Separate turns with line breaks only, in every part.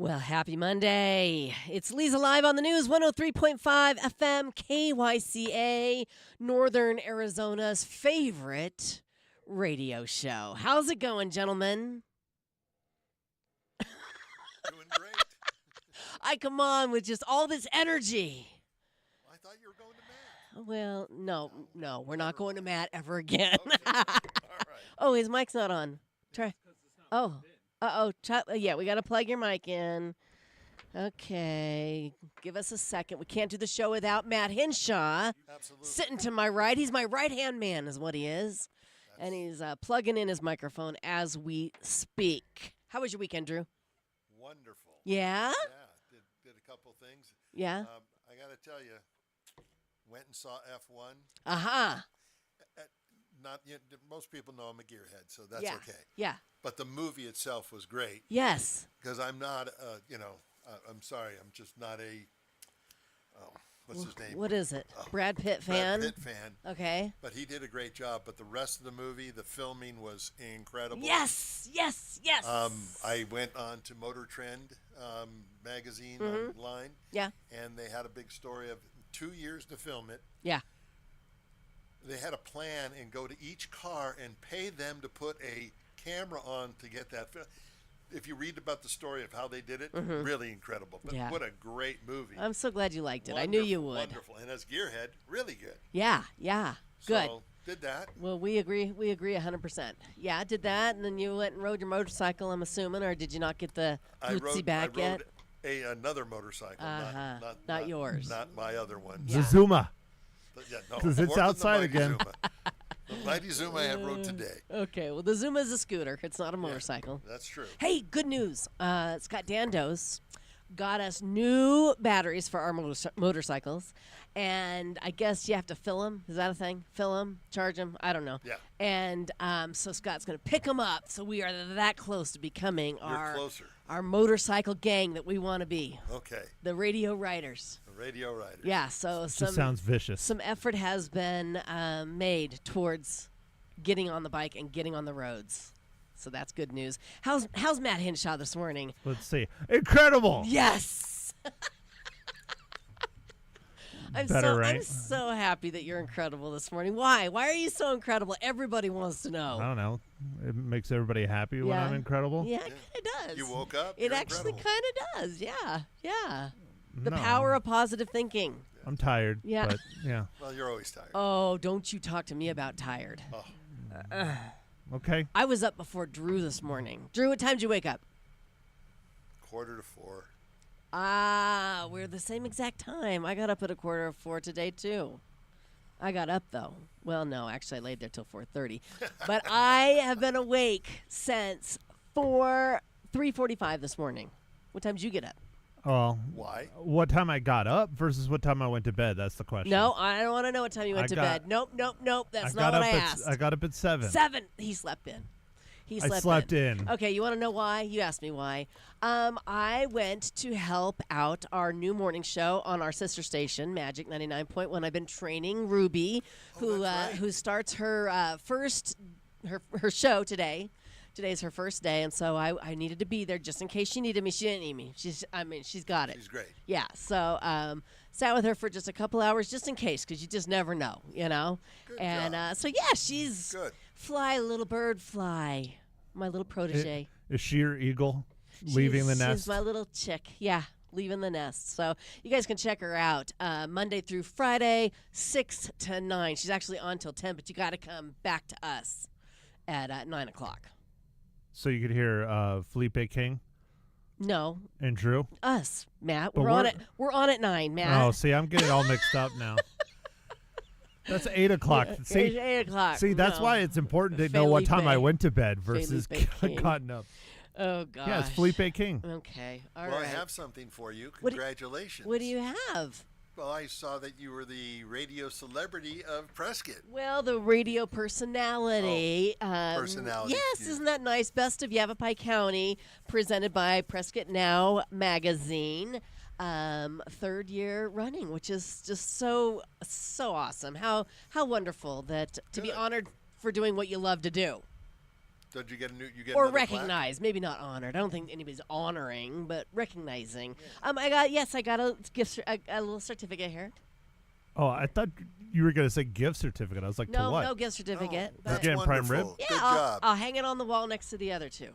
Well, happy Monday. It's Leza live on the news, 103.5 FM KYCA, Northern Arizona's favorite radio show. How's it going, gentlemen?
Doing great.
I come on with just all this energy.
I thought you were going to Matt.
Well, no, we're not going to Matt ever again.
Okay. All right.
Oh, his mic's not on. Try. Oh. Yeah, we got to plug your mic in. Okay. Give us a second. We can't do the show without Matt Hinshaw.
Absolutely.
Sitting to my right. He's my right-hand man is what he is. And he's plugging in his microphone as we speak. How was your weekend, Drew?
Wonderful.
Yeah?
Yeah, did a couple things.
Yeah?
I got to tell you, went and saw F1.
Uh-huh.
Most people know I'm a gearhead, so that's
Yeah.
okay.
Yeah.
But the movie itself was great
Yes.
because I'm not, I'm sorry, I'm just not what's his name?
What is it? Brad Pitt fan?
Brad Pitt fan.
Okay.
But he did a great job. But the rest of the movie, the filming was incredible.
Yes.
I went on to Motor Trend magazine online.
Yeah.
And they had a big story of 2 years to film it.
Yeah.
They had a plan and go to each car and pay them to put a camera on to get that film. If you read about the story of how they did it, really incredible. But
Yeah.
what a great movie.
I'm so glad you liked it.
Wonderful,
I knew you would.
Wonderful. And as gearhead, really good.
Yeah. Good.
So, did that.
Well, we agree 100%. Yeah, did that, and then you went and rode your motorcycle, I'm assuming, or did you not get the Hootsie back yet?
I rode another motorcycle,
not yours.
Not my other one.
Yeah.
Zuma.
Because
it's outside again.
The mighty Zuma I rode today.
Okay, well, the Zuma is a scooter. It's not a motorcycle.
That's true.
Hey, good news. Scott Dandos got us new batteries for our motorcycles, and I guess you have to fill them. Is that a thing? Fill them, charge them? I don't know.
Yeah.
And so Scott's going to pick them up, so we are that close to becoming
closer.
Our motorcycle gang that we want to be.
Okay.
The Radio Riders.
The Radio Riders.
Yeah, so
Just sounds vicious.
Some effort has been made towards getting on the bike and getting on the roads. So that's good news. How's Matt Hinshaw this morning?
Let's see. Incredible.
Yes. I'm
right?
so happy that you're incredible this morning. Why? Why are you so incredible? Everybody wants to know.
I don't know. It makes everybody happy when I'm incredible.
Yeah, it kind of does.
You woke up.
It
you're
actually
incredible.
kind of does. Yeah. The
No.
power of positive thinking.
I'm tired.
Yeah.
But yeah.
Well, you're always tired.
Oh, don't you talk to me about tired.
Oh.
Okay.
I was up before Drew this morning. Drew, what time did you wake up?
3:45.
Ah, we're the same exact time. I got up at 3:45 today, too. I got up, though. Well, no, actually, I laid there till 4:30. But I have been awake since 3:45 this morning. What time did you get up?
Well,
Why?
what time I got up versus what time I went to bed? That's the question.
No, I don't want to know what time you went to bed. Nope. That's not what I asked.
I got up at 7.
7. He slept in.
I slept in.
Okay, you want to know why? You asked me why. I went to help out our new morning show on our sister station, Magic 99.1. I've been training Ruby, who starts her her show today. Today's her first day, and so I needed to be there just in case she needed me. She didn't need me. She's got it.
She's great.
Yeah, so sat with her for just a couple hours just in case, because you just never know,
Good job.
So yeah, she's
Good.
fly, little bird, fly. My little protege.
Is she your eagle leaving the nest?
She's my little chick. Yeah, leaving the nest. So you guys can check her out Monday through Friday, 6 to 9. She's actually on till 10, but you got to come back to us at 9 o'clock.
So you could hear Felipe King
No,
and Drew?
us, Matt.
But
We're on it. We're on at 9, Matt.
Oh, see, I'm getting all mixed up now. That's 8 o'clock.
It's
See,
8 o'clock.
see, that's
No.
why it's important to know what time I
Felipe.
went to bed versus
Felipe King.
gotten up.
Oh, gosh.
Yeah, it's Felipe King.
Okay. All right.
Well, I have something for you.
What do-
Congratulations.
What do you have?
Well, I saw that you were the radio celebrity of Prescott.
Well, the radio personality.
Personality,
Yes,
excuse
isn't that nice? Best of Yavapai County, presented by Prescott Now magazine. 3rd year running, which is just so awesome. How wonderful that to be
Good.
honored for doing what you love to do.
Did you get a new? You get
or
another plaque?
recognized, maybe not honored. I don't think anybody's honoring, but recognizing. I got a a little certificate here.
Oh, I thought you were gonna say gift certificate. I was like, to
No,
what?
no gift certificate.
Oh,
but
that's
Getting prime rib?
wonderful.
yeah,
Good
I'll,
job.
I'll hang it on the wall next to the other two.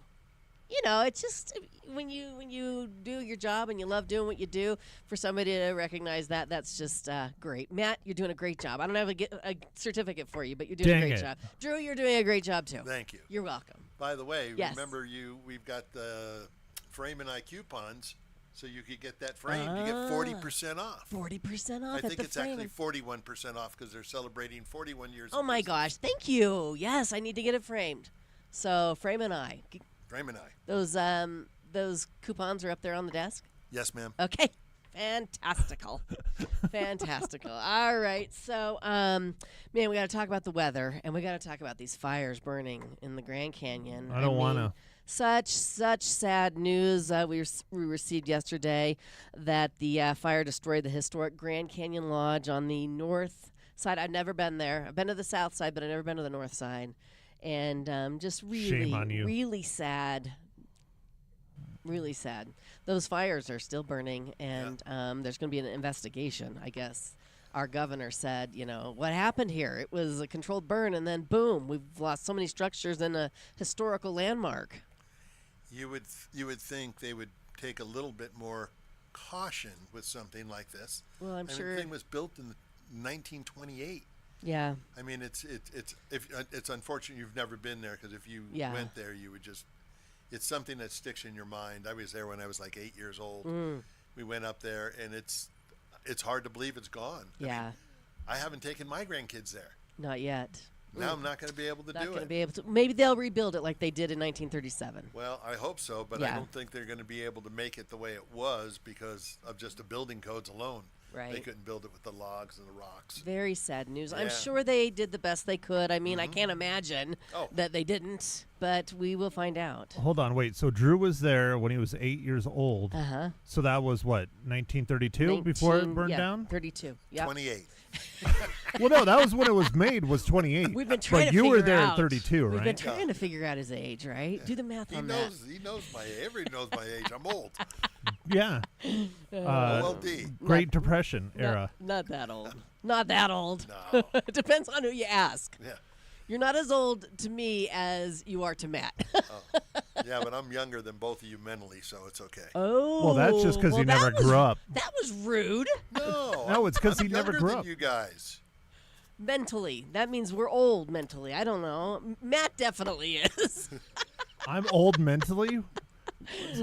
You know, it's just when you do your job and you love doing what you do, for somebody to recognize that, that's just great. Matt, you're doing a great job. I don't have a certificate for you, but you're doing
Dang
a great
it.
job. Drew, you're doing a great job too.
Thank you.
You're welcome.
By the way,
Yes.
remember we've got the Frame and I coupons, so you could get that framed. You get 40% off.
40%
I
off
think
at the
it's
frame.
actually 41% off because they're celebrating 41 years.
Oh
of
my
business.
gosh! Thank you. Yes, I need to get it framed. So Frame and I,
Frame and I.
those coupons are up there on the desk.
Yes, ma'am.
Okay. Fantastical. Fantastical. All right. So, man, we got to talk about the weather, and we got to talk about these fires burning in the Grand Canyon.
I don't want
mean,
to.
Such sad news we received yesterday that the fire destroyed the historic Grand Canyon Lodge on the north side. I've never been there. I've been to the south side, but I've never been to the north side. And just
Shame on you.
really sad. Really sad. Those fires are still burning, and there's going to be an investigation, I guess. Our governor said, what happened here? It was a controlled burn, and then boom, we've lost so many structures in a historical landmark.
You would think they would take a little bit more caution with something like this.
Well, I'm sure.
The thing was built in 1928.
Yeah.
I mean, it's unfortunate you've never been there, because if you went there, you would just. It's something that sticks in your mind. I was there when I was like 8 years old. We went up there, and it's hard to believe it's gone.
Yeah.
I haven't taken my grandkids there.
Not yet.
Now I'm not going to be able to
Not
do
going to
it.
be able to. Maybe they'll rebuild it like they did in 1937.
Well, I hope so, but I
Yeah.
don't think they're going to be able to make it the way it was because of just the building codes alone.
Right.
They couldn't build it with the logs and the rocks.
Very sad news. I'm
Yeah.
sure they did the best they could. I mean, I can't imagine
Oh.
that they didn't, but we will find out.
Hold on, wait. So Drew was there when he was 8 years old.
Uh-huh.
So that was what, 1932 before it burned down?
32. Yep.
28.
Well, no, that was when it was made. Was 28.
We've been trying
but
to
you
figure
were there
out.
at 32,
We've
right?
been trying to figure out his age, right? Do the math
He
on
knows. He knows my. Everybody knows my age. I'm old.
Yeah.
OLD.
Great Depression
that.
era.
Not that old. Not that old.
No.
It depends on who you ask.
Yeah.
You're not as old to me as you are to Matt.
Yeah, but I'm younger than both of you mentally, so it's okay.
Oh.
Well, that's just because he never grew up.
That was rude.
No.
No, it's 'cause
I'm
he never
younger
grew
than
up.
You guys.
Mentally. That means we're old mentally. I don't know. Matt definitely is.
I'm old mentally.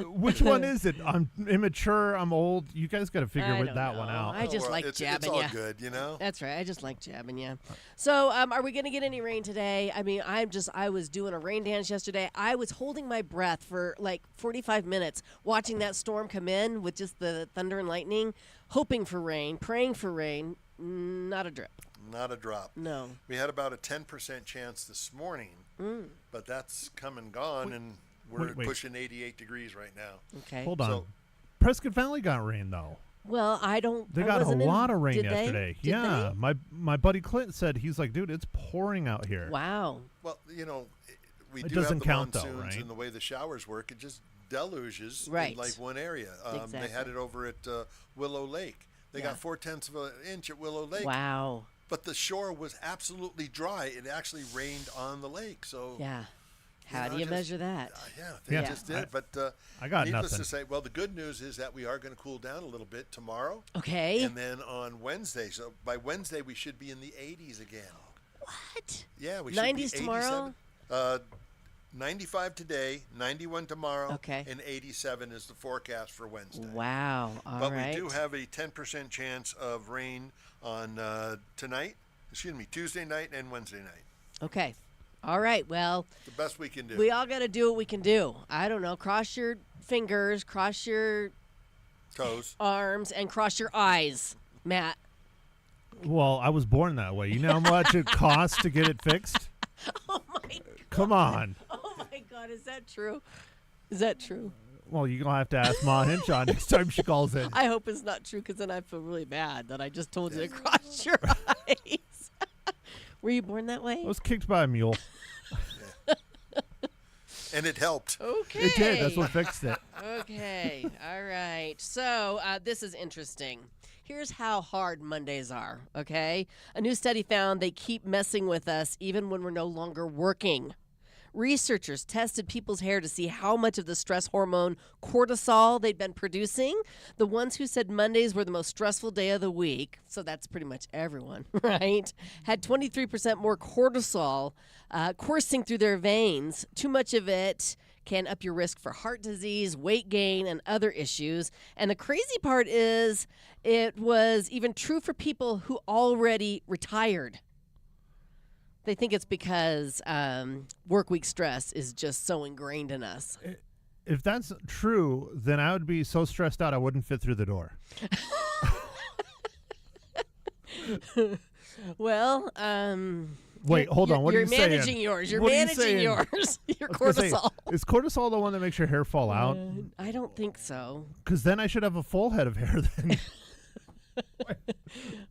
Which one is it? I'm immature. I'm old. You guys got to figure
I don't
that
know.
one out.
I just
well,
like
it's
jabbing
all
ya.
good, you know.
That's right. I just like jabbing you. So, are we going to get any rain today? I mean, I was doing a rain dance yesterday. I was holding my breath for like 45 minutes watching that storm come in with just the thunder and lightning, hoping for rain, praying for rain. Not a drip.
Not a drop.
No.
We had about a 10% chance this morning, but that's come and gone, and we're
wait.
pushing 88 degrees right now.
Okay.
Hold on.
So-
Prescott Valley got rain though.
Well, I don't.
They
I
got a
wasn't in-
lot of rain
did they?
yesterday.
Did
Yeah,
they?
my buddy Clint said he's like, dude, it's pouring out here.
Wow.
Well, you know, we
It
do
doesn't
have the
count, though,
monsoons
right?
and the way the showers work. It just deluges
Right.
in like one area. They had
Exactly.
it over at Willow Lake. They
Yeah.
got 0.4 of an inch at Willow Lake.
Wow.
But the shore was absolutely dry. It actually rained on the lake. So
Yeah. How do
know,
you
just-
measure that?
Yeah, they
Yeah.
just did. But
I got
needless
nothing.
to say, well, the good news is that we are going to cool down a little bit tomorrow.
Okay.
And then on Wednesday, so by Wednesday we should be in the 80s again.
What?
Yeah, we should
90s
be
tomorrow?
95 today, 91 tomorrow,
Okay.
and 87 is the forecast for Wednesday.
Wow. All
But
right.
we do have a 10% chance of rain on Tuesday night and Wednesday night.
Okay. All right. Well,
The best we can do.
we all got to do what we can do. I don't know. Cross your fingers, cross your
Toes.
arms, and cross your eyes, Matt.
Well, I was born that way. You know how much it costs to get it fixed?
Oh my God.
Come on.
Oh my God. Is that true? Is that true?
Well, you're going to have to ask Ma Hinshaw next time she calls in.
I hope it's not true, because then I feel really bad that I just told you to cross your eyes. Were you born that way?
I was kicked by a mule.
And it helped.
Okay.
It did. That's what fixed it.
Okay. All right. So this is interesting. Here's how hard Mondays are, okay? A new study found they keep messing with us even when we're no longer working. Researchers tested people's hair to see how much of the stress hormone cortisol they'd been producing. The ones who said Mondays were the most stressful day of the week, so that's pretty much everyone, right, had 23% more cortisol coursing through their veins. Too much of it can up your risk for heart disease, weight gain, and other issues. And the crazy part is it was even true for people who already retired. They think it's because work week stress is just so ingrained in us.
If that's true, then I would be so stressed out I wouldn't fit through the door.
Well,
wait, hold on. What are you saying?
You're managing yours. You're managing yours. Your cortisol.
Is cortisol the one that makes your hair fall out?
I don't think so.
Because then I should have a full head of hair then.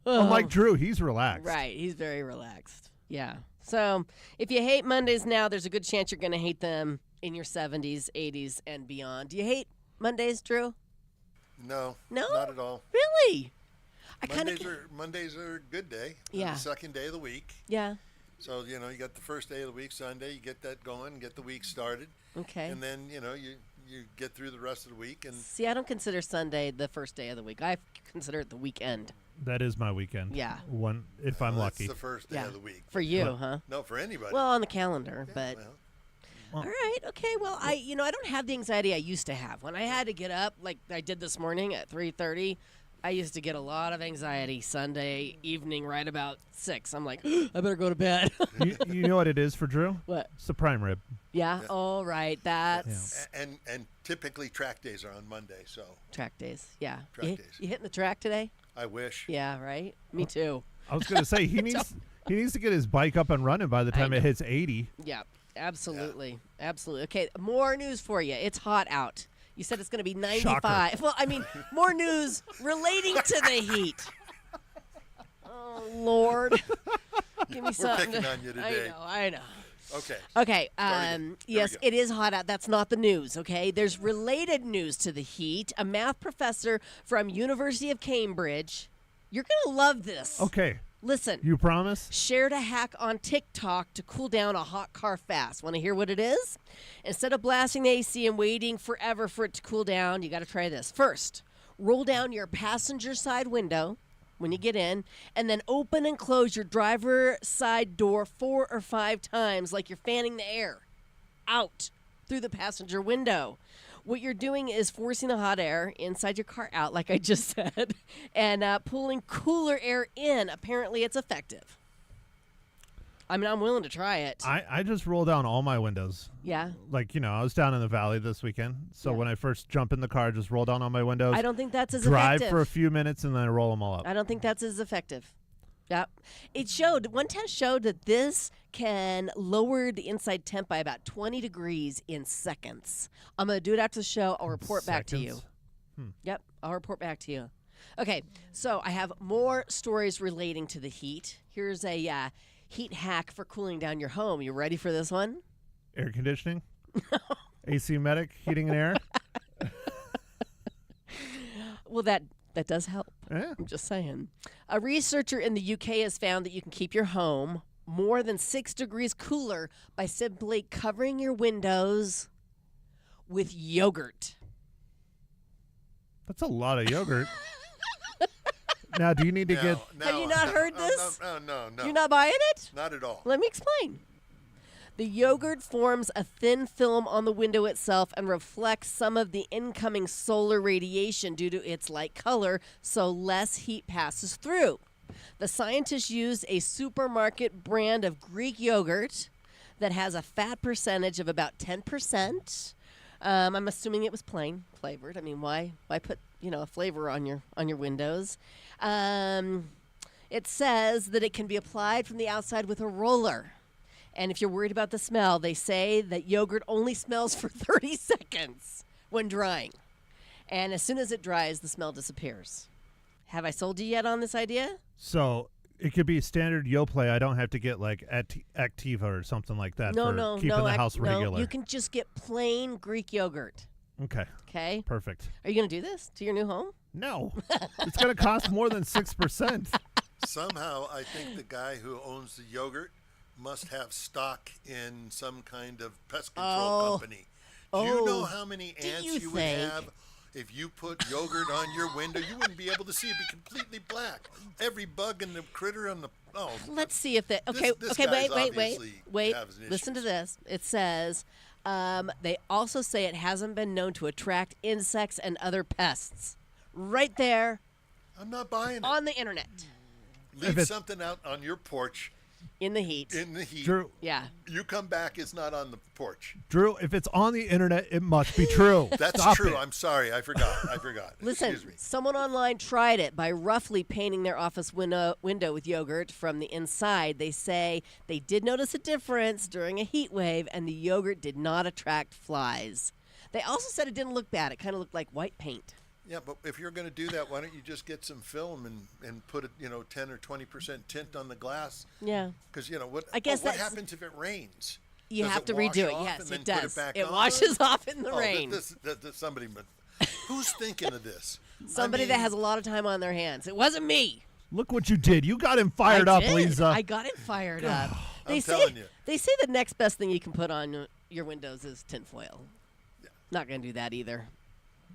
Unlike Drew, he's relaxed.
Right. He's very relaxed. Yeah. So if you hate Mondays now, there's a good chance you're going to hate them in your 70s, 80s, and beyond. Do you hate Mondays, Drew?
No.
No?
Not at all.
Really?
Mondays are a good day.
Yeah.
The second day of the week.
Yeah.
So, you got the first day of the week, Sunday, you get that going, get the week started.
Okay.
And then, you get through the rest of the week. And
see, I don't consider Sunday the first day of the week. I consider it the weekend.
That is my weekend.
Yeah.
If I'm lucky.
That's the first day of the week.
For you, huh?
No, for anybody.
Well, on the calendar, but.
Well.
All right. Okay. Well, I don't have the anxiety I used to have. When I had to get up, like I did this morning at 3:30, I used to get a lot of anxiety Sunday evening right about 6. I'm like, I better go to bed.
you know what it is for Drew?
What?
It's the prime rib.
Yeah. All right. That's
And typically track days are on Monday, so.
track days. Yeah.
Track days.
You hitting the track today?
I wish.
Yeah. Right. Me too.
I was going to say he needs to get his bike up and running by the time it hits 80.
Yeah. Absolutely. Yeah. Absolutely. Okay. More news for you. It's hot out. You said it's going to be 95.
Shocker.
Well, I mean, more news relating to the heat. Oh, Lord. Give me something.
We're picking on you today.
I know.
Okay.
Okay. Yes,
it
is hot out. That's not the news, okay? There's related news to the heat. A math professor from University of Cambridge. You're going to love this.
Okay.
Listen.
You promise?
Shared a hack on TikTok to cool down a hot car fast. Want to hear what it is? Instead of blasting the AC and waiting forever for it to cool down, you got to try this. First, roll down your passenger side window when you get in, and then open and close your driver side door 4 or 5 times like you're fanning the air out through the passenger window. What you're doing is forcing the hot air inside your car out, like I just said, and pulling cooler air in. Apparently, it's effective. I mean, I'm willing to try it.
I just roll down all my windows.
Yeah.
Like, I was down in the valley this weekend. So when I first jump in the car, I just roll down all my windows.
I don't think that's as
drive
effective.
for a few minutes, and then I roll them all up.
I don't think that's as effective. Yep. One test showed that this can lower the inside temp by about 20 degrees in seconds. I'm going to do it after the show. I'll report back to you. Yep. I'll report back to you. Okay. So I have more stories relating to the heat. Here's a heat hack for cooling down your home. You ready for this one?
Air conditioning? AC medic, heating and air?
Well, that does help.
Yeah.
I'm just saying. A researcher in the UK has found that you can keep your home more than 6 degrees cooler by simply covering your windows with yogurt.
That's a lot of yogurt. Now, do you need to get...
Have you not heard this?
No.
You're not buying it?
Not at all.
Let me explain. The yogurt forms a thin film on the window itself and reflects some of the incoming solar radiation due to its light color, so less heat passes through. The scientists used a supermarket brand of Greek yogurt that has a fat percentage of about 10%. I'm assuming it was plain flavored. I mean, why put a flavor on your windows? It says that it can be applied from the outside with a roller. And if you're worried about the smell, they say that yogurt only smells for 30 seconds when drying. And as soon as it dries, the smell disappears. Have I sold you yet on this idea?
So It could be standard Yoplait. I don't have to get like Activa or something like that for keeping the house regular.
No, you can just get plain Greek yogurt.
Okay.
Okay.
Perfect.
Are you going to do this to your new home?
No. It's going to cost more than 6%.
Somehow, I think the guy who owns the yogurt must have stock in some kind of pest control company. Do you know how many ants you would have if you put yogurt on your window? You wouldn't be able to see it. It'd be completely black. Every bug and the critter on the
Let's see if that. Okay,
this
wait. Listen to this. It says they also say it hasn't been known to attract insects and other pests. Right there.
I'm not buying it.
On the internet.
Leave something out on your porch.
In the heat.
Drew.
Yeah.
You come back, it's not on the porch.
Drew, if it's on the internet, it must be true.
That's
Stop
true.
it.
I'm sorry. I forgot.
Listen,
Excuse me.
Someone online tried it by roughly painting their office window with yogurt from the inside. They say they did notice a difference during a heat wave, and the yogurt did not attract flies. They also said it didn't look bad. It kind of looked like white paint.
Yeah, but if you're going to do that, why don't you just get some film and put a 10 or 20% tint on the glass?
Yeah.
Because what happens if it rains?
You have to redo it. Yes, it does. It
on?
washes off in the rain.
Who's thinking of this?
Somebody that has a lot of time on their hands. It wasn't me.
Look what you did. You got him fired up, Leza.
I got him fired up.
I'm telling you.
They say the next best thing you can put on your windows is tinfoil. Yeah. Not going to do that either.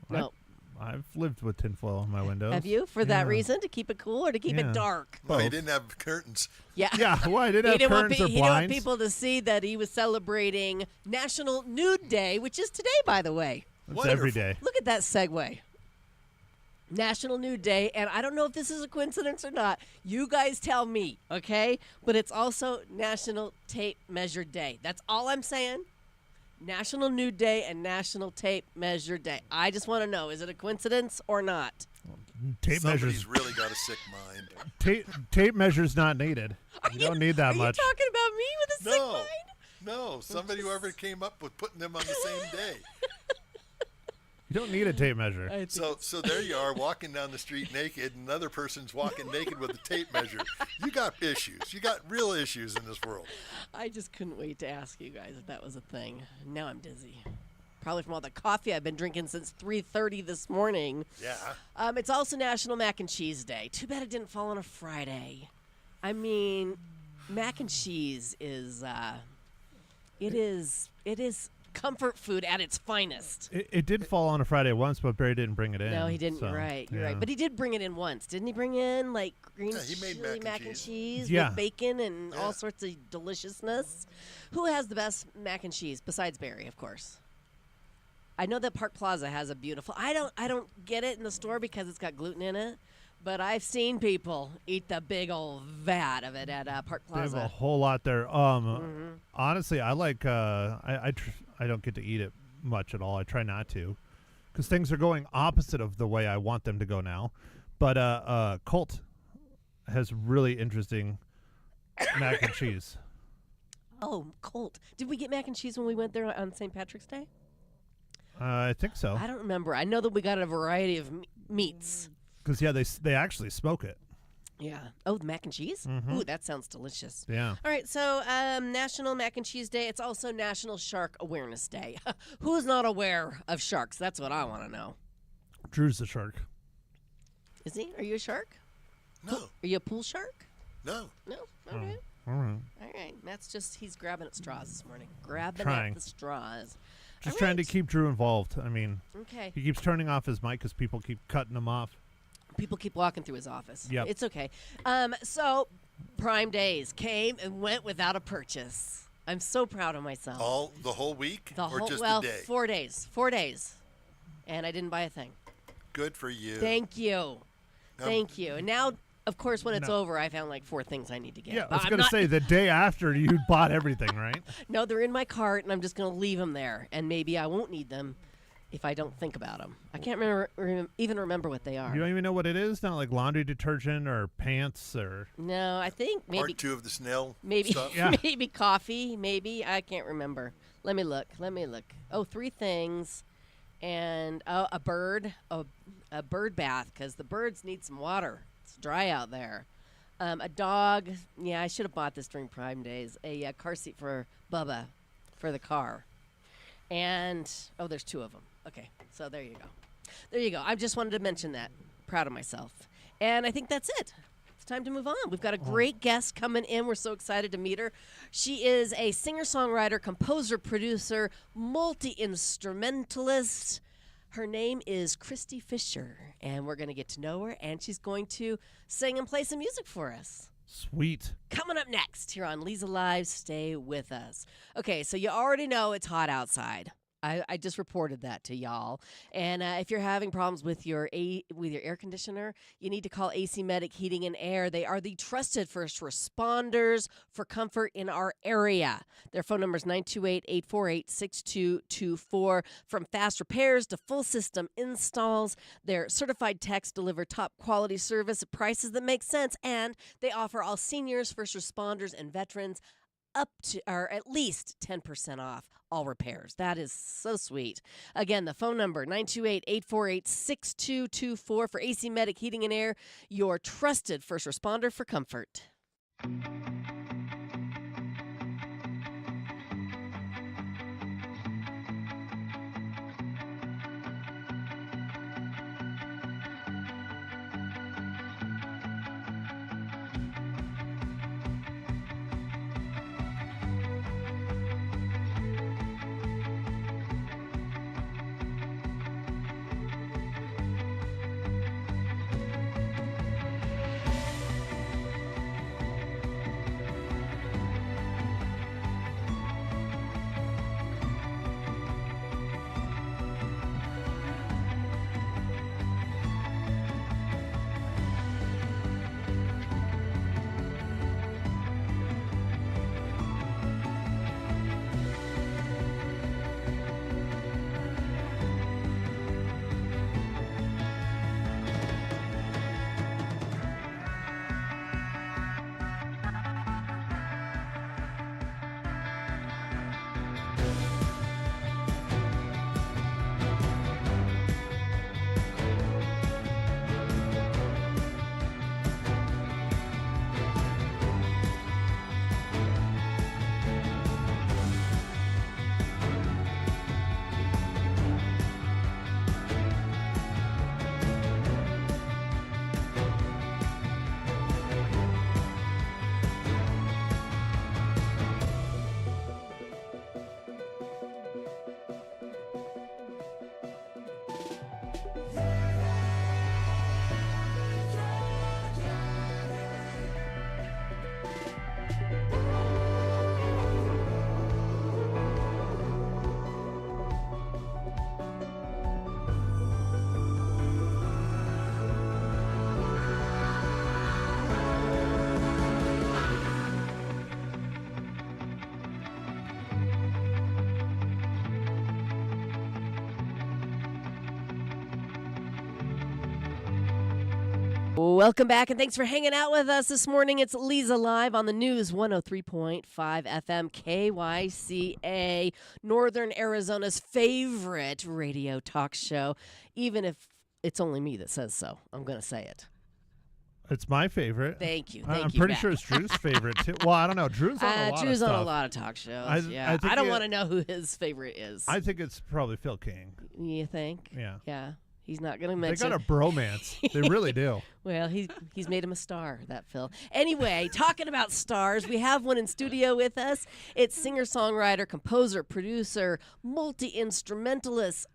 No.
I've lived with tinfoil on my windows.
Have you? For that reason? To keep it cool or to keep it dark?
Well, he didn't have curtains.
Yeah.
Yeah, well, I didn't have curtains or blinds.
He didn't want people to see that he was celebrating National Nude Day, which is today, by the way.
It's every day.
Look at that segue. National Nude Day, and I don't know if this is a coincidence or not. You guys tell me, okay? But it's also National Tape Measure Day. That's all I'm saying. National Nude Day and National Tape Measure Day. I just want to know, is it a coincidence or not?
Somebody's really got a sick mind.
Tape measure's not needed. You don't need that much.
Are you talking about me with a sick mind?
No, somebody whoever came up with putting them on the same day.
You don't need a tape measure.
So there you are walking down the street naked, and another person's walking naked with a tape measure. You got issues. You got real issues in this world.
I just couldn't wait to ask you guys if that was a thing. Now I'm dizzy. Probably from all the coffee I've been drinking since 3:30 this morning.
Yeah.
It's also National Mac and Cheese Day. Too bad it didn't fall on a Friday. I mean, mac and cheese is it is comfort food at its finest.
It did fall on a Friday once, but Barry didn't bring it in.
No, he didn't.
So,
You're right. But he did bring it in once. Didn't he bring in like green
he made
chili mac and cheese
Yeah.
with bacon and all sorts of deliciousness? Who has the best mac and cheese besides Barry, of course? I know that Park Plaza has a beautiful. I don't get it in the store because it's got gluten in it. But I've seen people eat the big old vat of it at Park Plaza.
They have a whole lot there. Honestly, I like. I don't get to eat it much at all. I try not to, because things are going opposite of the way I want them to go now. But Colt has really interesting mac and cheese.
Oh, Colt! Did we get mac and cheese when we went there on St. Patrick's Day?
I think so.
I don't remember. I know that we got a variety of meats.
Because, yeah, they actually smoke it.
Yeah. Oh, mac and cheese?
Mm-hmm.
Ooh, that sounds delicious.
Yeah.
All right, so National Mac and Cheese Day. It's also National Shark Awareness Day. Who's not aware of sharks? That's what I want to know.
Drew's the shark.
Is he? Are you a shark?
No.
Are you a pool shark?
No.
No? Okay.
All right.
All right. Matt's just, he's grabbing at straws this morning. Grabbing
Trying.
at the straws.
Just trying to keep Drew involved. I mean,
okay.
He keeps turning off his mic because people keep cutting him off.
People keep walking through his office.
Yep.
It's okay. So Prime Days came and went without a purchase. I'm so proud of myself.
The whole week?
Just
the day?
4 days. 4 days. And I didn't buy a thing.
Good for you.
Thank you. Thank you. And now, of course, when it's over, I found like 4 things I need to get.
Yeah, I was going to say, the day after you bought everything, right?
No, they're in my cart, and I'm just going to leave them there. And maybe I won't need them if I don't think about them. I can't even remember what they are.
You don't even know what it is? Not like laundry detergent or pants or...
No, I think maybe...
Part 2 of the snail
maybe,
stuff?
Yeah.
Maybe coffee, maybe. I can't remember. Let me look. Oh, 3 things. And a bird bath, because the birds need some water. It's dry out there. A dog. Yeah, I should have bought this during Prime Days. A car seat for Bubba for the car. And, there's 2 of them. Okay, so there you go. There you go. I just wanted to mention that. Proud of myself. And I think that's it. It's time to move on. We've got a great guest coming in. We're so excited to meet her. She is a singer-songwriter, composer, producer, multi-instrumentalist. Her name is Christy Fisher, and we're going to get to know her, and she's going to sing and play some music for us.
Sweet.
Coming up next here on Leza Live, stay with us. Okay, so you already know it's hot outside. I just reported that to y'all. And if you're having problems with your air conditioner, you need to call AC Medic Heating and Air. They are the trusted first responders for comfort in our area. Their phone number is 928-848-6224. From fast repairs to full system installs, their certified techs deliver top quality service at prices that make sense, and they offer all seniors, first responders, and veterans up to, or at least 10% off all repairs. That is so sweet. Again, the phone number, 928-848-6224 for AC Medic Heating and Air, your trusted first responder for comfort. Welcome back, and thanks for hanging out with us this morning. It's Leza Live on the News 103.5 FM KYCA, Northern Arizona's favorite radio talk show, even if it's only me that says so. I'm going to say it.
It's my favorite.
Thank you.
I'm pretty sure it's Drew's favorite, too. Well, I don't know. Drew's on a lot of
Drew's
stuff.
on a lot of talk shows. I don't want to know who his favorite is.
I think it's probably Phil King.
You think?
Yeah.
Yeah. He's not going to mention.
They got a bromance. They really do.
Well, he's made him a star, that Phil. Anyway, talking about stars, we have one in studio with us. It's singer-songwriter, composer, producer, multi-instrumentalist,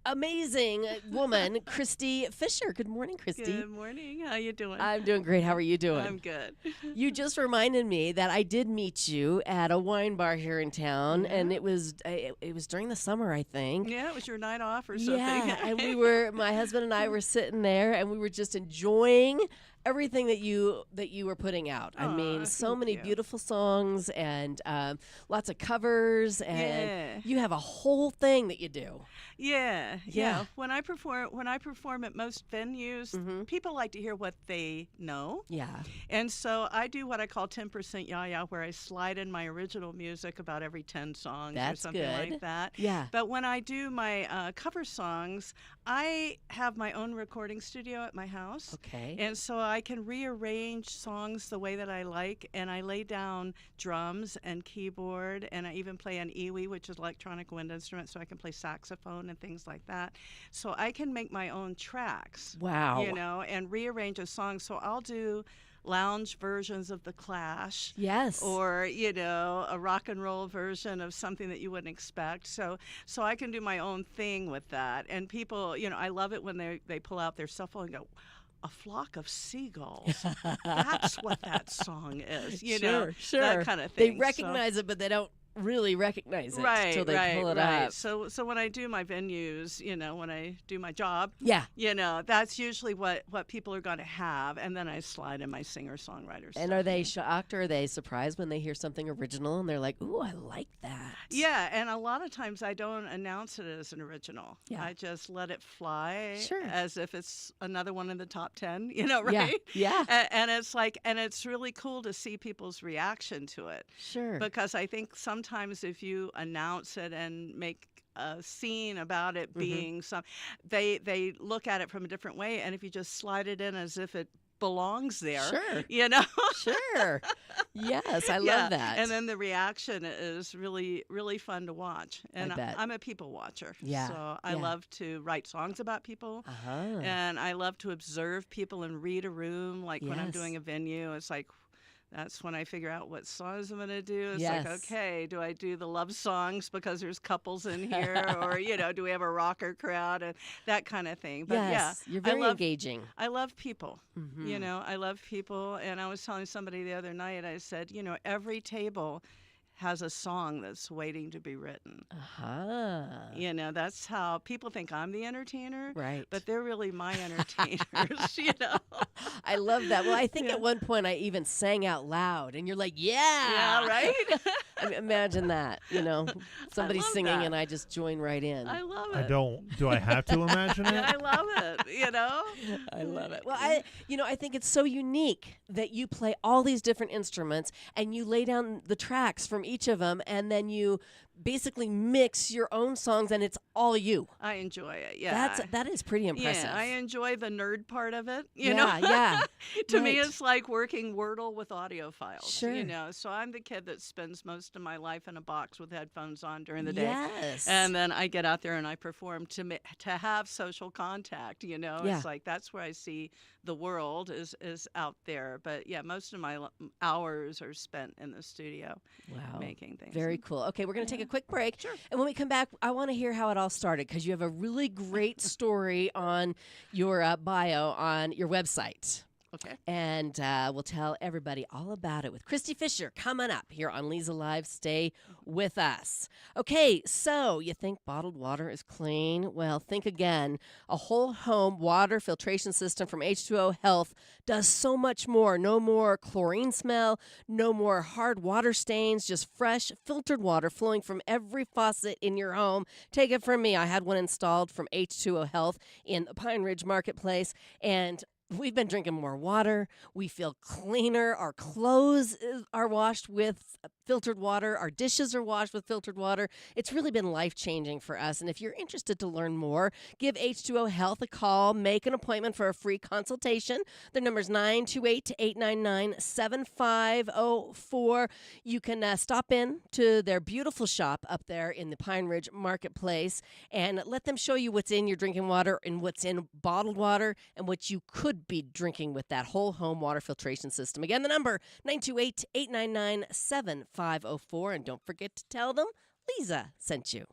amazing woman, Christy Fisher. Good morning, Christy.
Good morning. How you doing?
I'm doing great. How are you doing?
I'm good.
You just reminded me that I did meet you at a wine bar here in town, and it was during the summer, I think.
Yeah, it was your night off or something.
Yeah, and my husband and I were sitting there, and we were just enjoying everything that you were putting out. I mean, so many beautiful songs and lots of covers, and you have a whole thing that you do.
Yeah. When I perform at most venues, people like to hear what they know.
Yeah.
And so I do what I call 10% yaya, where I slide in my original music about every 10 songs or something like that.
Yeah.
But when I do my cover songs, I have my own recording studio at my house.
Okay.
And so I I can rearrange songs the way that I like, and I lay down drums and keyboard, and I even play an iwi, which is electronic wind instrument, so I can play saxophone and things like that. So I can make my own tracks.
Wow.
And rearrange a song. So I'll do lounge versions of The Clash.
Yes.
Or, a rock and roll version of something that you wouldn't expect. So I can do my own thing with that. And people, I love it when they pull out their cell phone and go, a flock of seagulls. That's what that song is.
Sure.
That kind of thing.
They recognize it, but they don't really recognize it until they pull it up.
So when I do my venues, when I do my job, that's usually what people are going to have, and then I slide in my singer-songwriter stuff.
And are they shocked or are they surprised when they hear something original and they're like, ooh, I like that?
Yeah, and a lot of times I don't announce it as an original.
Yeah.
I just let it fly
Sure.
as if it's another one in the top 10, right?
Yeah.
And it's and it's really cool to see people's reaction to it.
Sure.
Because I think sometimes if you announce it and make a scene about it being they look at it from a different way, and if you just slide it in as if it belongs there,
Sure. Sure. Yes, I love that.
And then the reaction is really, really fun to watch. And
I bet.
I'm a people watcher.
Yeah.
So I love to write songs about people. And I love to observe people and read a room. Like when I'm doing a venue, it's like, that's when I figure out what songs I'm going to do. It's like, okay, do I do the love songs because there's couples in here? Or, do we have a rocker crowd? And that kind of thing. But
you're very engaging.
I love people. I love people. And I was telling somebody the other night, I said, every table has a song that's waiting to be written. That's how people think I'm the entertainer.
Right.
But they're really my entertainers,
I love that. Well, I think at one point I even sang out loud, and you're like, yeah,
right?
I mean, imagine that, somebody singing
that.
and I just join right in.
I love it.
I don't. Do I have to imagine it?
I love it,
I love it. Well, I think it's so unique that you play all these different instruments and you lay down the tracks from each of them, and then you basically mix your own songs, and it's all you.
I enjoy it. Yeah,
that is pretty impressive.
Yeah, I enjoy the nerd part of it.
Yeah.
To me, it's like working Wordle with audio files.
Sure.
So I'm the kid that spends most of my life in a box with headphones on during the day.
Yes.
And then I get out there and I perform to have social contact. It's like that's where I see the world is out there. But yeah, most of my hours are spent in the studio making things.
Very cool. Okay, we're going to take a quick break.
Sure.
And when we come back, I want to hear how it all started, because you have a really great story on your bio on your website.
Okay.
And we'll tell everybody all about it with Christy Fisher coming up here on Leza Live. Stay with us. Okay, so you think bottled water is clean? Well, think again. A whole home water filtration system from H2O Health does so much more. No more chlorine smell, no more hard water stains, just fresh filtered water flowing from every faucet in your home. Take it from me. I had one installed from H2O Health in the Pine Ridge Marketplace, and we've been drinking more water. We feel cleaner. Our clothes are washed with filtered water. Our dishes are washed with filtered water. It's really been life-changing for us. And if you're interested to learn more, give H2O Health a call. Make an appointment for a free consultation. Their number is 928-899-7504. You can stop in to their beautiful shop up there in the Pine Ridge Marketplace and let them show you what's in your drinking water and what's in bottled water and what you could be drinking with that whole home water filtration system. Again, the number 928-899-7504, and don't forget to tell them Leza sent you.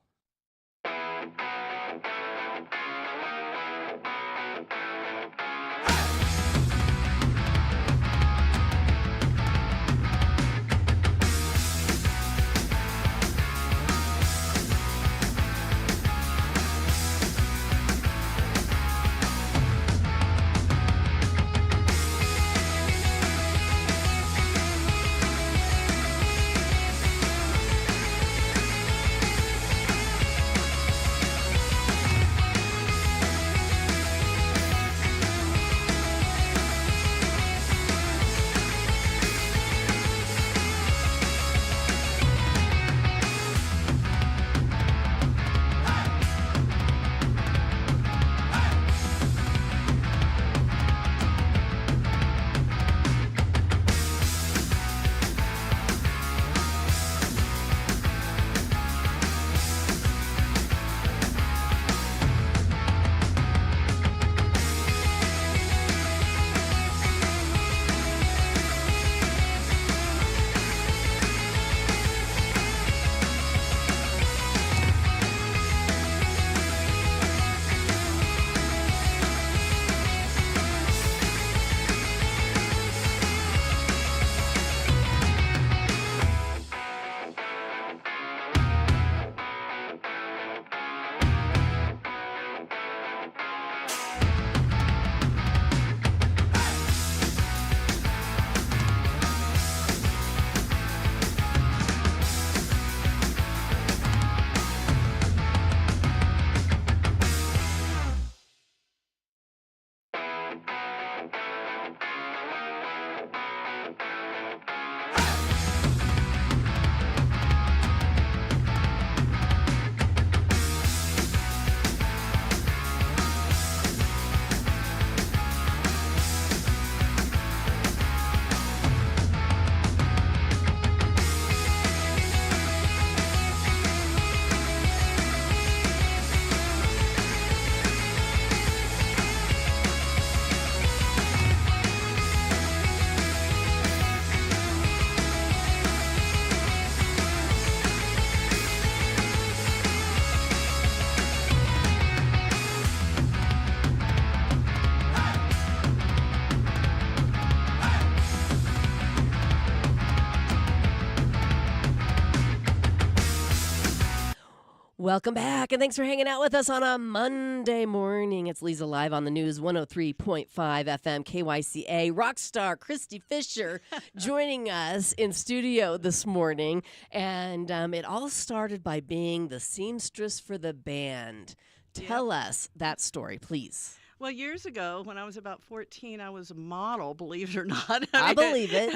Welcome back, and thanks for hanging out with us on a Monday morning. It's Leza live on the news, 103.5 FM KYCA. Rock star Christy Fisher joining us in studio this morning. And it all started by being the seamstress for the band. Tell us that story, please.
Well, years ago, when I was about 14, I was a model, believe it or not.
I believe it.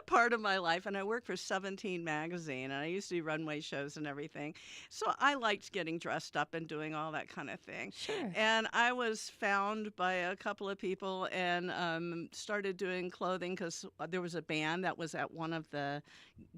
Part of my life. And I worked for 17 magazine, and I used to do runway shows and everything. So I liked getting dressed up and doing all that kind of thing.
Sure.
And I was found by a couple of people and started doing clothing because there was a band that was at one of the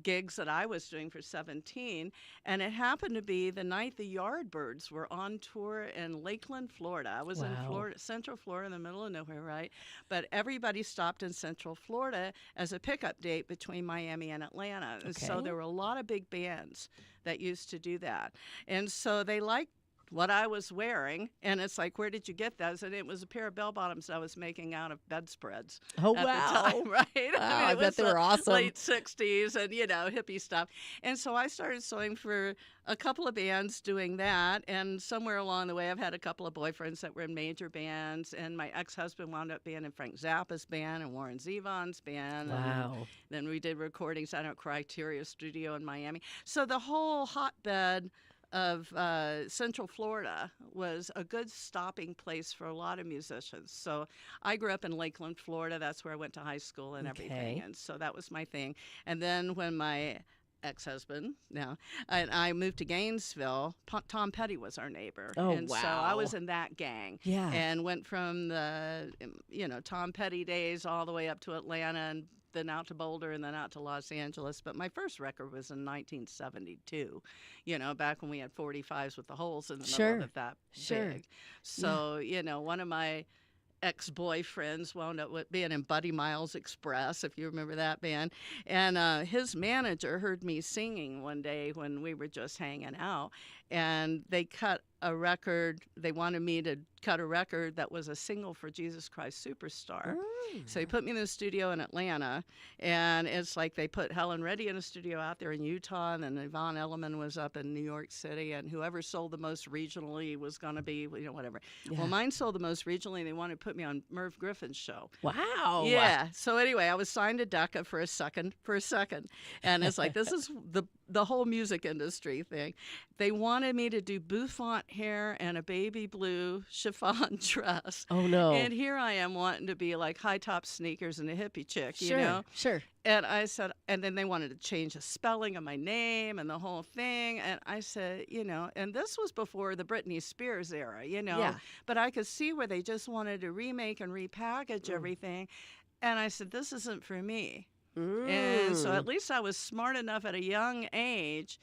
gigs that I was doing for 17. And it happened to be the night the Yardbirds were on tour in Lakeland, Florida. I was in Florida, Central Florida, in the middle of nowhere, right? But everybody stopped in Central Florida as a pickup date between Miami and Atlanta. And so there were a lot of big bands that used to do that. And so they liked what I was wearing, and it's like, where did you get those? And it was a pair of bell bottoms I was making out of bedspreads.
Oh,
at
wow.
the time, right?
Wow, I bet they were awesome.
Late 60s and, hippie stuff. And so I started sewing for a couple of bands doing that, and somewhere along the way I've had a couple of boyfriends that were in major bands, and my ex-husband wound up being in Frank Zappa's band and Warren Zevon's band.
Wow.
And then we did recordings at a Criteria studio in Miami. So the whole hotbed of Central Florida was a good stopping place for a lot of musicians. So I grew up in Lakeland, Florida. That's where I went to high school and everything. And so that was my thing. And then when my ex-husband and I moved to Gainesville, Tom Petty was our neighbor.
Oh,
and
wow.
so I was in that gang.
Yeah.
And went from the, Tom Petty days all the way up to Atlanta and then out to Boulder and then out to Los Angeles. But my first record was in 1972, back when we had 45s with the holes in the middle of that big. So, one of my ex-boyfriends wound up being in Buddy Miles Express, if you remember that band. And his manager heard me singing one day when we were just hanging out. And they cut a record. They wanted me to cut a record that was a single for Jesus Christ Superstar. So he put me in the studio in Atlanta, and it's like they put Helen Reddy in a studio out there in Utah, and then Yvonne Elliman was up in New York City, and whoever sold the most regionally was going to be, whatever. Yeah. Well, mine sold the most regionally, and they wanted to put me on Merv Griffin's show.
Wow.
Yeah. So anyway, I was signed to Decca for a second, and it's like, this is the whole music industry thing. They wanted me to do bouffant hair and a baby blue chiffon dress.
Oh, no.
And here I am wanting to be like high-top sneakers and a hippie chick,
Sure.
And I said, and then they wanted to change the spelling of my name and the whole thing. And I said, and this was before the Britney Spears era,
Yeah.
But I could see where they just wanted to remake and repackage everything. And I said, this isn't for me. And so at least I was smart enough at a young age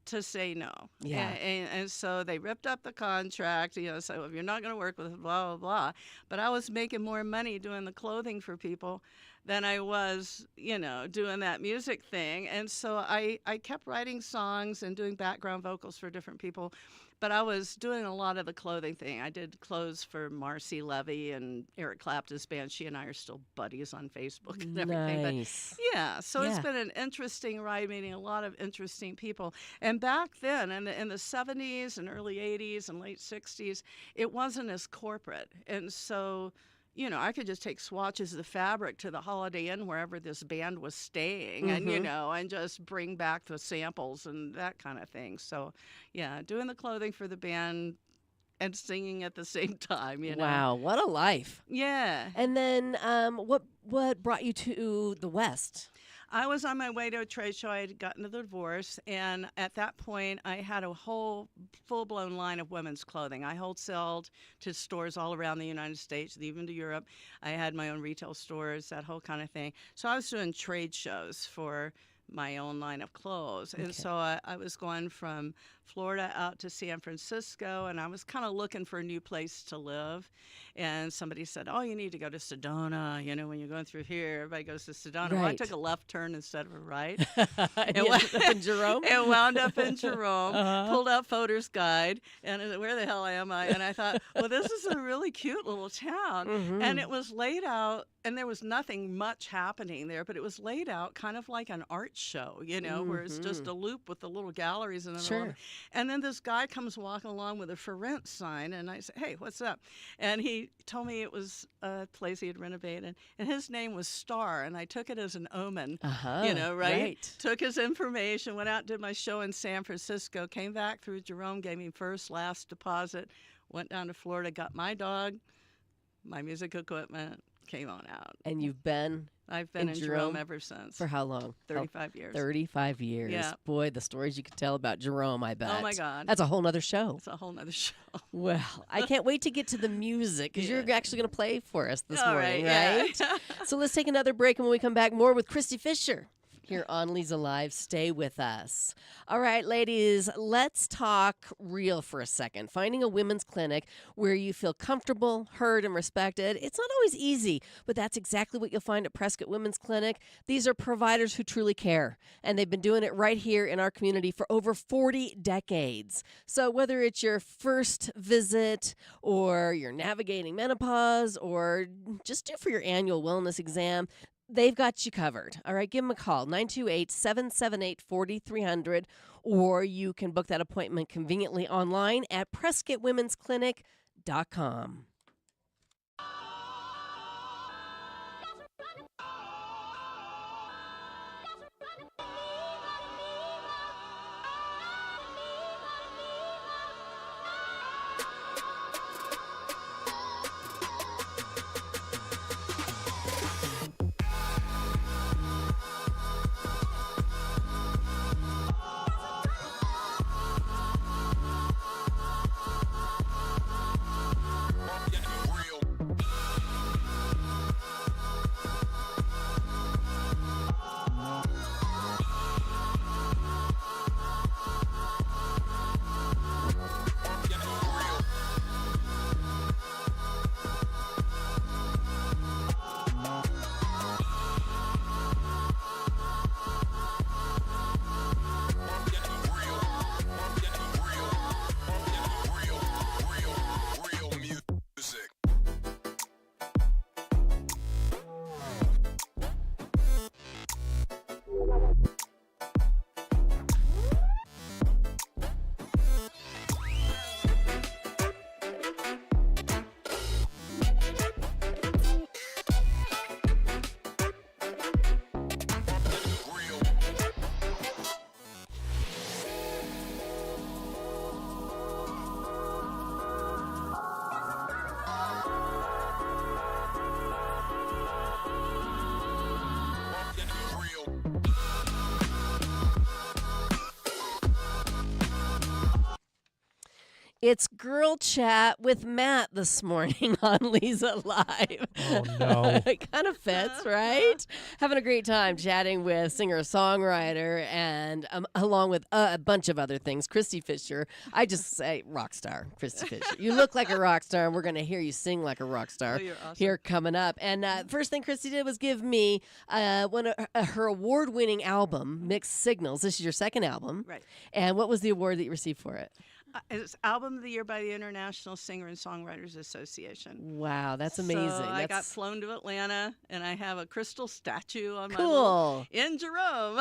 to say no.
Yeah.
And so they ripped up the contract, so if you're not going to work with blah, blah, blah. But I was making more money doing the clothing for people than I was, doing that music thing. And so I kept writing songs and doing background vocals for different people. But I was doing a lot of the clothing thing. I did clothes for Marcy Levy and Eric Clapton's band. She and I are still buddies on Facebook and everything.
Nice.
But so it's been an interesting ride, meeting a lot of interesting people. And back then, in the 70s and early 80s and late 60s, it wasn't as corporate. And so, I could just take swatches of the fabric to the Holiday Inn, wherever this band was staying, and, and just bring back the samples and that kind of thing. So, doing the clothing for the band and singing at the same time,
Wow, what a life.
Yeah.
And then what brought you to the West?
I was on my way to a trade show. I had gotten a divorce, and at that point, I had a whole full-blown line of women's clothing. I wholesaled to stores all around the United States, even to Europe. I had my own retail stores, that whole kind of thing. So I was doing trade shows for my own line of clothes. And so I was going from Florida out to San Francisco, and I was kind of looking for a new place to live. And somebody said, you need to go to Sedona. When you're going through here, everybody goes to Sedona.
Right.
Well, I took a left turn instead of a right.
And wound up in Jerome?
And wound up in Jerome, pulled out Foder's Guide, and I said, where the hell am I? And I thought, well, this is a really cute little town. And it was laid out, and there was nothing much happening there, but it was laid out kind of like an art show, where it's just a loop with the little galleries in the middle. And then this guy comes walking along with a for rent sign, and I say, hey, what's up? And he told me it was a place he had renovated, and his name was Star, and I took it as an omen, right? Took his information, went out, did my show in San Francisco, came back through Jerome, gave me first, last deposit, went down to Florida, got my dog, my music equipment, came on out.
And
I've been in Jerome ever since.
For how long?
35 years.
35 years.
Yeah.
Boy, the stories you could tell about Jerome, I bet.
Oh, my God.
That's a whole nother show.
It's a whole nother show.
Well, I can't wait to get to the music because you're actually going to play for us this morning,
right?
Yeah. So let's take another break, and when we come back, more with Christy Fisher here on Leza Live. Stay with us. All right, ladies, let's talk real for a second. Finding a women's clinic where you feel comfortable, heard, and respected, it's not always easy, but that's exactly what you'll find at Prescott Women's Clinic. These are providers who truly care, and they've been doing it right here in our community for over 40 decades. So whether it's your first visit or you're navigating menopause or just due for your annual wellness exam, they've got you covered. All right, give them a call, 928-778-4300, or you can book that appointment conveniently online at PrescottWomen'sClinic.com. It's Girl Chat with Matt this morning on Leza Live.
Oh, no.
It kind of fits, right? Having a great time chatting with singer-songwriter and along with a bunch of other things, Christy Fisher. I just say rock star, Christy Fisher. You look like a rock star, and we're going to hear you sing like a rock star
you're awesome.
Here coming up. And first thing Christy did was give me one of her award-winning album, Mixed Signals. This is your second album.
Right.
And what was the award that you received for it?
It's Album of the Year by the International Singer and Songwriters Association.
Wow, that's amazing.
So I got flown to Atlanta, and I have a crystal statue on
cool.
in Jerome.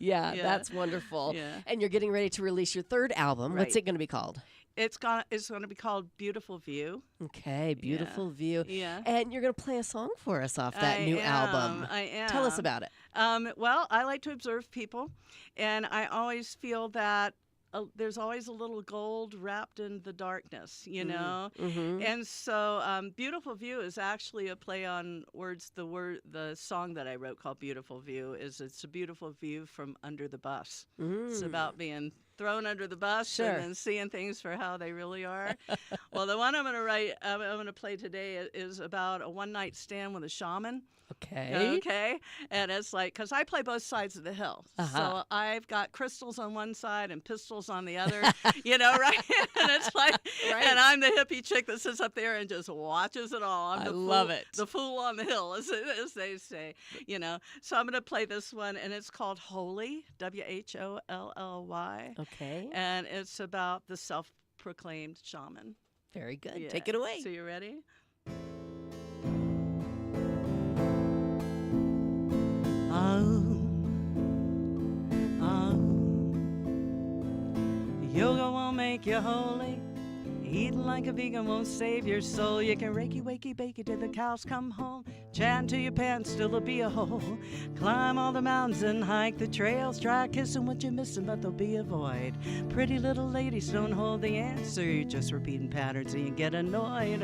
yeah, that's wonderful.
Yeah.
And you're getting ready to release your third album.
Right.
What's it going to be called?
It's going to be called Beautiful View.
Okay, Beautiful View.
Yeah.
And you're going to play a song for us off that new album.
I am.
Tell us about it.
Well, I like to observe people, and I always feel that there's always a little gold wrapped in the darkness, you know?
Mm-hmm.
And so Beautiful View is actually a play on words. The song that I wrote called Beautiful View it's a beautiful view from under the bus. It's about being thrown under the bus and then seeing things for how they really are. Well, the one I'm going to play today is about a one-night stand with a shaman. Okay. And it's like, because I play both sides of the hill. So I've got crystals on one side and pistols on the other, you know, right? And it's like, and I'm the hippie chick that sits up there and just watches it all. I love it. The fool on the hill, as they say, you know. So I'm going to play this one, and it's called Holy, WHOLLY.
Okay.
And it's about the self-proclaimed shaman.
Very good. Yeah. Take it away.
So you ready? won't make you holy. Eating like a vegan won't save your soul. You can reiki, wakey, bakey till the cows come home. Chat till your pants still will be a hole. Climb all the mountains and hike the trails. Try kissing what you're missing, but there'll be a void. Pretty little ladies don't hold the answer. You're just repeating patterns and you get annoyed.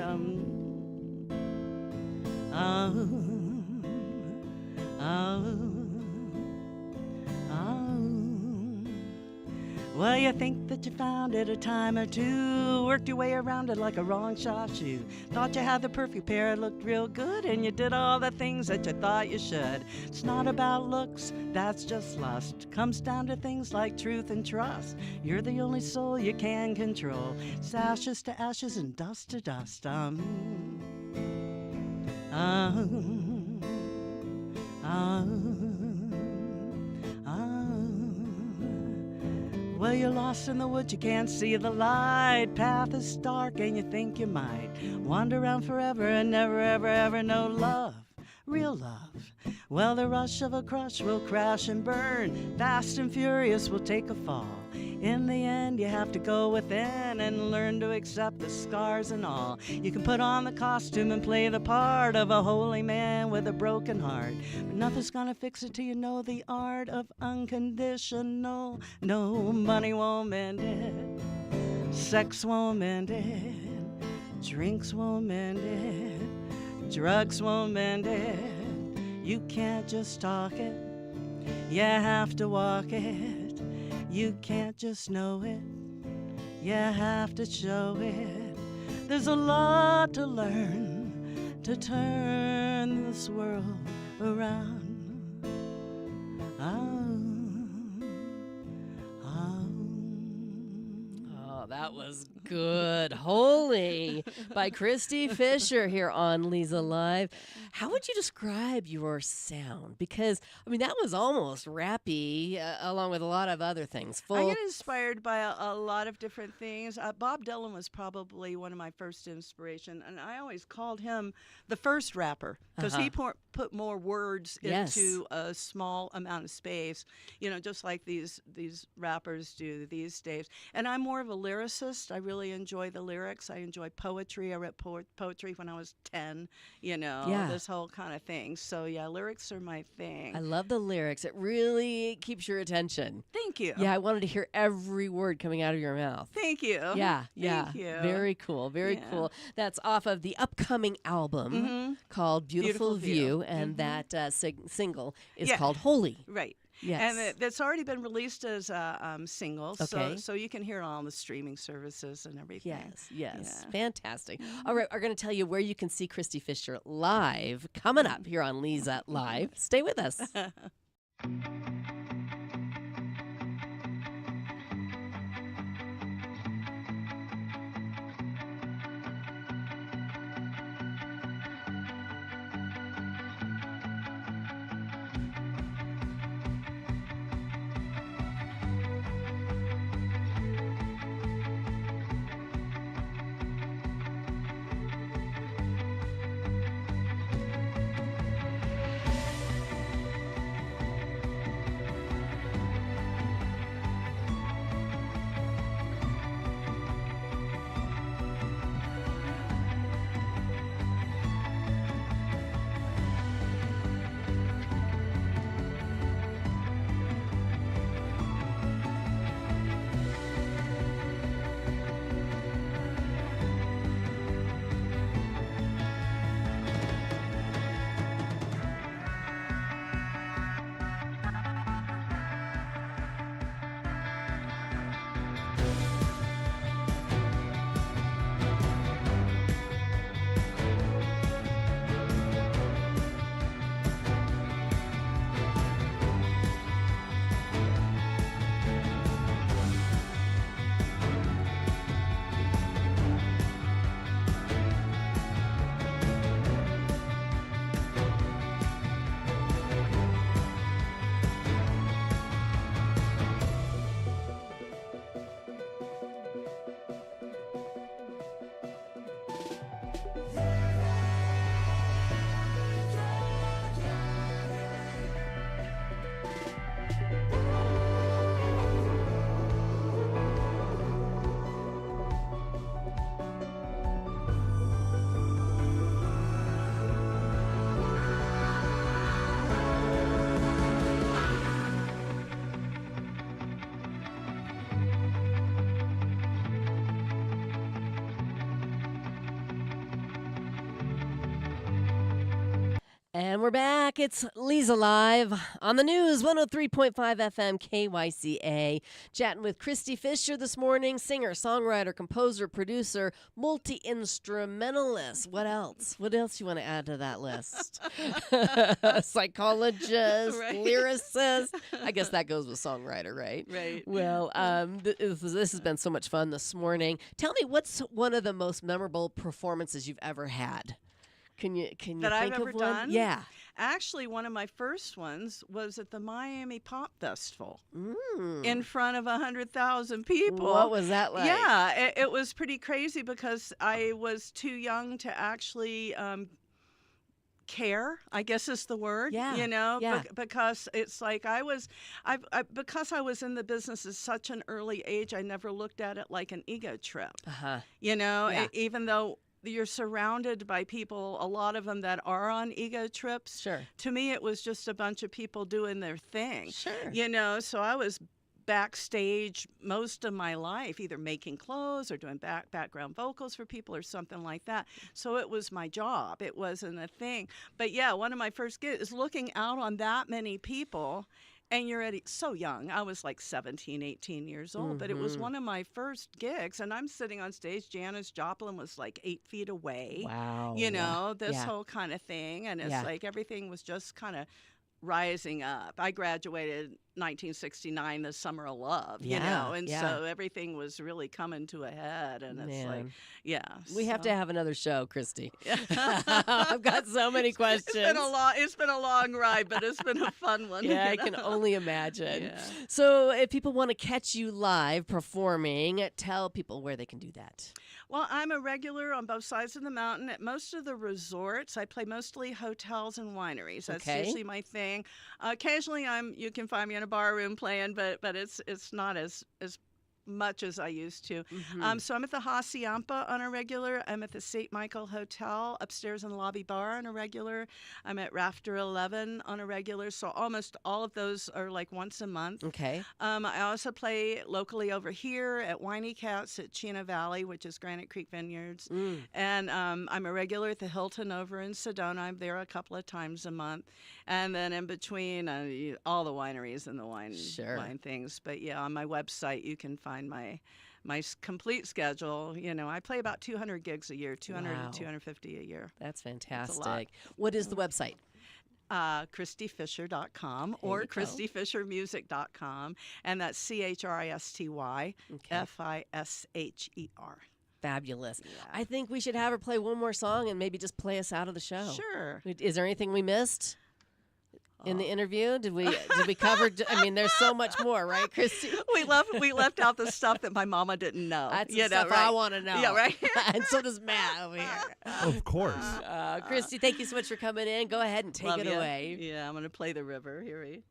Well, you think that you found it a time or two, worked your way around it like a wrong shot shoe. Thought you had the perfect pair, it looked real good, and you did all the things that you thought you should. It's not about looks, that's just lust. Comes down to things like truth and trust. You're the only soul you can control. It's ashes to ashes and dust to dust. Well, you're lost in the woods, you can't see the light. Path is dark and you think you might wander around forever and never, ever, ever know love, real love. Well, the rush of a crush will crash and burn. Fast and furious will take a fall. In the end, you have to go within and learn to accept the scars and all. You can put on the costume and play the part of a holy man with a broken heart, but nothing's gonna fix it till you know the art of unconditional. No, money won't mend it, sex won't mend it, drinks won't mend it, drugs won't mend it. You can't just talk it, you have to walk it. You can't just know it, you have to show it. There's a lot to learn to turn this world around.
Oh, that was good. Holy by Christy Fisher here on Leza Live. How would you describe your sound? Because, I mean, that was almost rappy, along with a lot of other things.
I get inspired by a lot of different things. Bob Dylan was probably one of my first inspiration, and I always called him the first rapper because he put more words into a small amount of space, just like these rappers do these days. And I'm more of a lyricist. I really enjoy the lyrics. I enjoy poetry. I read poetry when I was 10, this whole kind of thing. So, yeah, lyrics are my thing.
I love the lyrics. It really keeps your attention.
Thank you.
Yeah, I wanted to hear every word coming out of your mouth.
Thank you.
Yeah.
Thank you.
Very cool. Very cool. That's off of the upcoming album called Beautiful View, and that single is called Holy.
Right.
Yes.
And that's already been released as a single,
Okay.
so you can hear it on the streaming services and everything.
Yes.
Yeah.
Fantastic. All right, we're going to tell you where you can see Christy Fisher live coming up here on Leza Live. Stay with us. And we're back. It's Leza Live on the news, 103.5 FM KYCA. Chatting with Christy Fisher this morning, singer, songwriter, composer, producer, multi-instrumentalist. What else? What else you want to add to that list? Psychologist, lyricist. I guess that goes with songwriter, right?
Right.
Well, this has been so much fun this morning. Tell me, what's one of the most memorable performances you've ever had? Can you
that
think
I've
of
ever
one?
done?
Yeah.
Actually, one of my first ones was at the Miami Pop Festival in front of 100,000 people.
What was that like?
Yeah, it was pretty crazy because I was too young to actually care, I guess is the word.
Yeah.
You know,
Yeah.
because it's like because I was in the business at such an early age, I never looked at it like an ego trip. You know,
Yeah.
Even though you're surrounded by people, a lot of them that are on ego trips.
Sure.
To me, it was just a bunch of people doing their thing.
Sure.
You know, so I was backstage most of my life, either making clothes or doing background vocals for people or something like that. So it was my job. It wasn't a thing. But yeah, one of my first gigs is looking out on that many people. And you're so young. I was like 17, 18 years old, but it was one of my first gigs. And I'm sitting on stage. Janis Joplin was like 8 feet away.
Wow.
You know, this
Yeah.
whole kind of thing. And it's
Yeah.
like everything was just kind of rising up. I graduated 1969, the Summer of Love, you
Yeah,
know, and
yeah.
so everything was really coming to a head. And it's like,
Man.
yeah.
We have to
so-
have another show, Christy. I've got so many questions.
It's been a long ride, but it's been a fun one.
Yeah, I
you
can
know?
only imagine.
Yeah.
So if people want to catch you live performing, tell people where they can do that.
Well, I'm a regular on both sides of the mountain at most of the resorts. I play mostly hotels and wineries. That's
Okay.
usually my thing. Occasionally, you can find me in a bar room playing, but it's not as much as I used to. So I'm at the Hacienda on a regular. I'm at the St. Michael Hotel upstairs in the lobby bar on a regular. I'm at Rafter 11 on a regular. So almost all of those are like once a month.
Okay.
I also play locally over here at Winey Cats at Chena Valley, which is Granite Creek Vineyards. And I'm a regular at the Hilton over in Sedona. I'm there a couple of times a month. And then in between, all the wineries and the wine things. But yeah, on my website, you can find my complete schedule. You know, I play about 200 gigs a year, 200
Wow.
to 250 a year.
That's
a lot.
fantastic. What is the website?
ChristyFisher.com
There
or
you go.
ChristyFisherMusic.com, and that's ChristyFisher.
Fabulous.
Yeah.
I think we should have her play one more song and maybe just play us out of the show.
Sure.
Is there anything we missed in the interview? Did we cover? I mean, there's so much more, right, Christy?
We left out the stuff that my mama didn't know.
That's
you
the
know,
stuff
right?
I want to know.
Yeah, right.
And so does Matt over here.
Of course.
Christy, thank you so much for coming in. Go ahead and take
Love
it
ya.
away.
Yeah, I'm going to play the river. Here we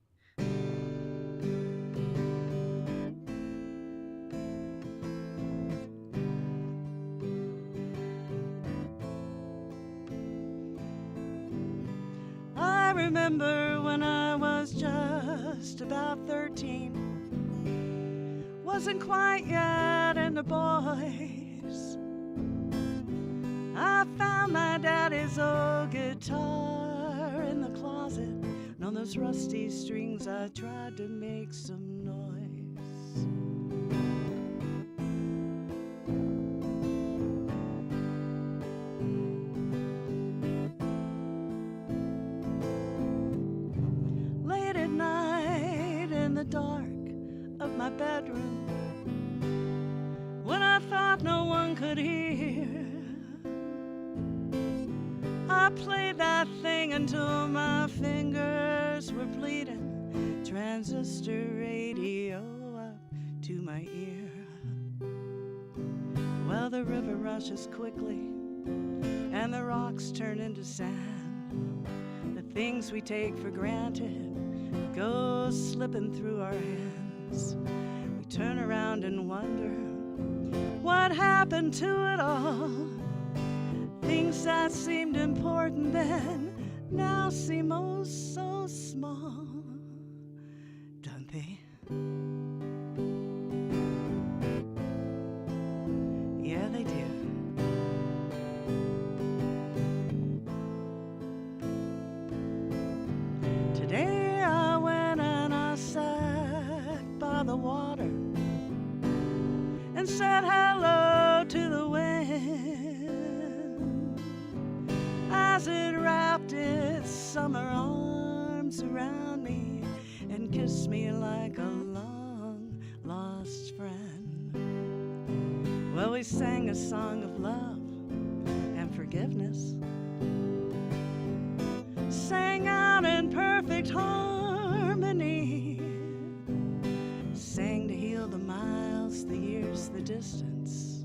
I remember when I was just about 13, wasn't quite yet into boys. I found my daddy's old guitar in the closet, and on those rusty strings I tried to make some noise. Late at night in the dark of my bedroom, when I thought no one could hear, I played that thing until my fingers were bleeding. Transistor radio up to my ear. Well, the river rushes quickly, and the rocks turn into sand. The things we take for granted go slipping through our hands. We turn around and wonder what happened to it all. Things that seemed important then now seem oh so small, don't they? Yeah, they do. said hello to the wind as it wrapped its summer arms around me and kissed me like a long lost friend. Well, we sang a song of love and forgiveness, sang out in perfect harmony, sang to heal the miles, the years, the distance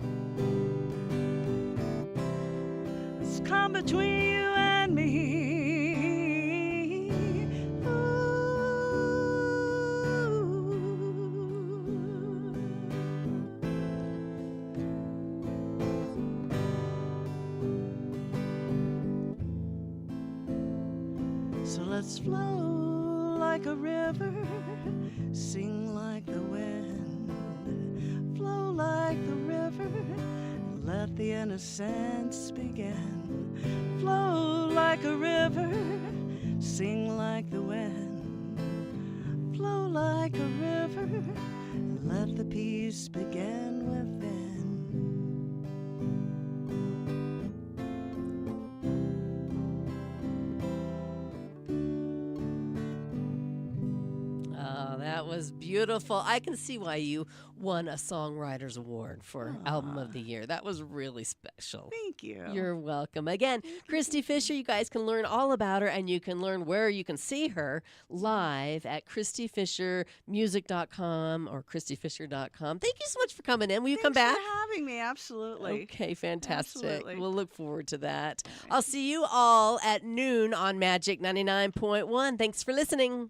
that's come between you and me. So let's flow like a river, sing like the wind, flow like the river, and let the innocence begin. Flow like a river, sing like the wind, flow like a river, and let the peace begin within.
That was beautiful. I can see why you won a Songwriters Award for Album of the Year. That was really special.
Thank you.
You're welcome. Again, Christy Fisher, you guys can learn all about her, and you can learn where you can see her live at ChristyFisherMusic.com or ChristyFisher.com. Thank you so much for coming in. Will you come back?
Thanks for having me. Absolutely.
Okay, fantastic.
Absolutely.
We'll look forward to that. I'll see you all at noon on Magic 99.1. Thanks for listening.